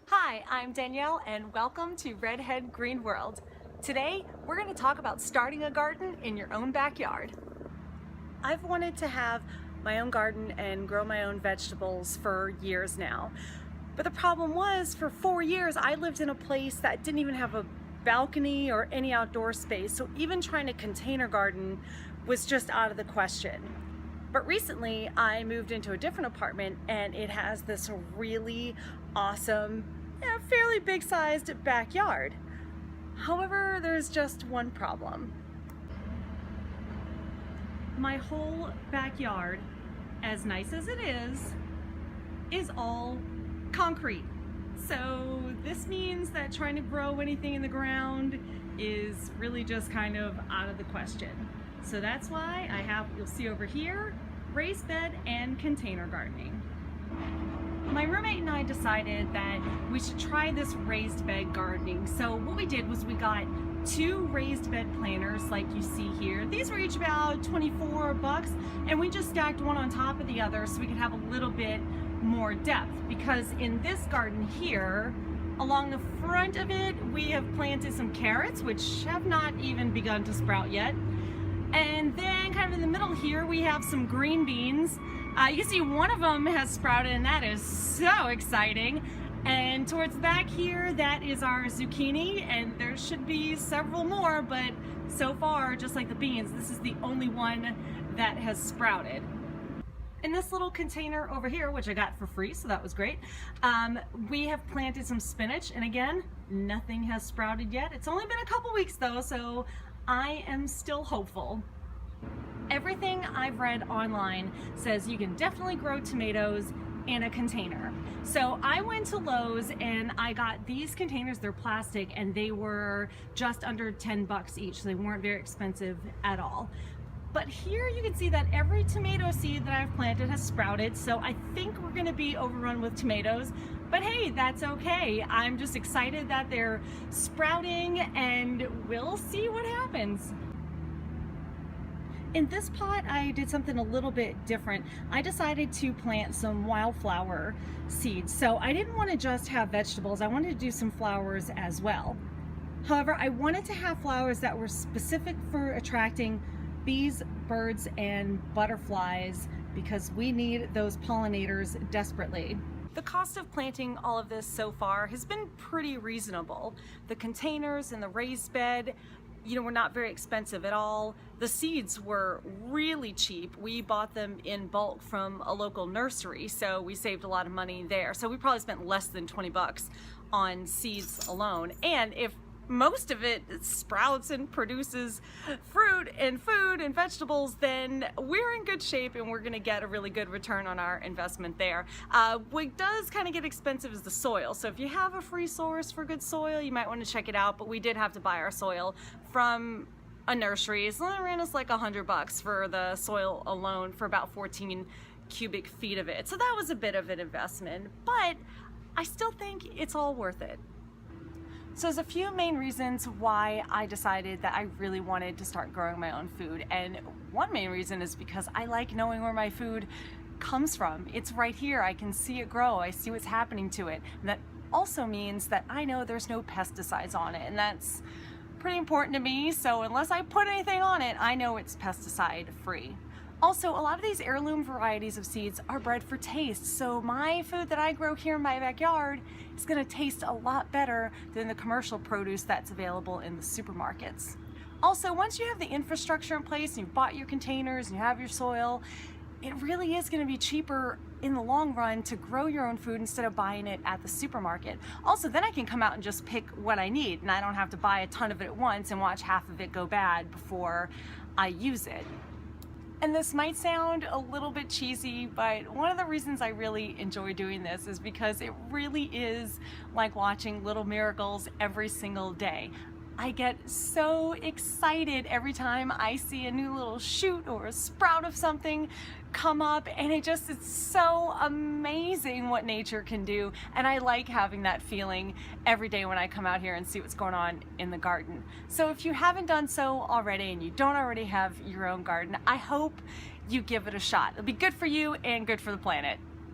Hi, I'm Danielle and welcome to Redhead Green World. Today, we're going to talk about starting a garden in your own backyard. I've wanted to have my own garden and grow my own vegetables for years now. But the problem was, for 4 years, I lived in a place that didn't even have a balcony or any outdoor space, so even trying to container garden was just out of the question. But recently, I moved into a different apartment and it has this really awesome, fairly big-sized backyard. However, there's just one problem. My whole backyard, as nice as it is all concrete. So this means that trying to grow anything in the ground is really just kind of out of the question. So that's why I have, you'll see over here, raised bed and container gardening. My roommate and I decided that we should try this raised bed gardening. So what we did was we got 2 raised bed planters like you see here. These were each about $24, and we just stacked one on top of the other so we could have a little bit more depth, because in this garden here, along the front of it, we have planted some carrots, which have not even begun to sprout yet. And then kind of in the middle here, we have some green beans. You can see one of them has sprouted, and that is so exciting. And towards the back here, that is our zucchini, and there should be several more, but so far, just like the beans, this is the only one that has sprouted. In this little container over here, which I got for free, so that was great, we have planted some spinach, and again, nothing has sprouted yet. It's only been a couple weeks though, so I am still hopeful. Everything I've read online says you can definitely grow tomatoes in a container. So I went to Lowe's and I got these containers. They're plastic and they were just under $10 each. So they weren't very expensive at all. But here you can see that every tomato seed that I've planted has sprouted. So I think we're gonna be overrun with tomatoes. But hey, that's okay. I'm just excited that they're sprouting and we'll see what happens. In this pot, I did something a little bit different. I decided to plant some wildflower seeds. So I didn't want to just have vegetables, I wanted to do some flowers as well. However, I wanted to have flowers that were specific for attracting bees, birds, and butterflies, because we need those pollinators desperately. The cost of planting all of this so far has been pretty reasonable. The containers and the raised bed, were not very expensive at all. The seeds were really cheap. We bought them in bulk from a local nursery, so we saved a lot of money there. So we probably spent less than 20 bucks on seeds alone. And if most of it sprouts and produces fruit and food and vegetables, then we're in good shape and we're gonna get a really good return on our investment there. What does kind of get expensive is the soil. So if you have a free source for good soil, you might want to check it out, but we did have to buy our soil from a nursery. So it ran us like $100 for the soil alone for about 14 cubic feet of it. So that was a bit of an investment, but I still think it's all worth it. So there's a few main reasons why I decided that I really wanted to start growing my own food. And one main reason is because I like knowing where my food comes from. It's right here. I can see it grow. I see what's happening to it. And that also means that I know there's no pesticides on it. And that's pretty important to me. So unless I put anything on it, I know it's pesticide free. Also, a lot of these heirloom varieties of seeds are bred for taste, so my food that I grow here in my backyard is going to taste a lot better than the commercial produce that's available in the supermarkets. Also, once you have the infrastructure in place and you've bought your containers and you have your soil, it really is going to be cheaper in the long run to grow your own food instead of buying it at the supermarket. Also, then I can come out and just pick what I need, and I don't have to buy a ton of it at once and watch half of it go bad before I use it. And this might sound a little bit cheesy, but one of the reasons I really enjoy doing this is because it really is like watching little miracles every single day. I get so excited every time I see a new little shoot or a sprout of something come up, and it's so amazing what nature can do, and I like having that feeling every day when I come out here and see what's going on in the garden. So if you haven't done so already and you don't already have your own garden, I hope you give it a shot. It'll be good for you and good for the planet.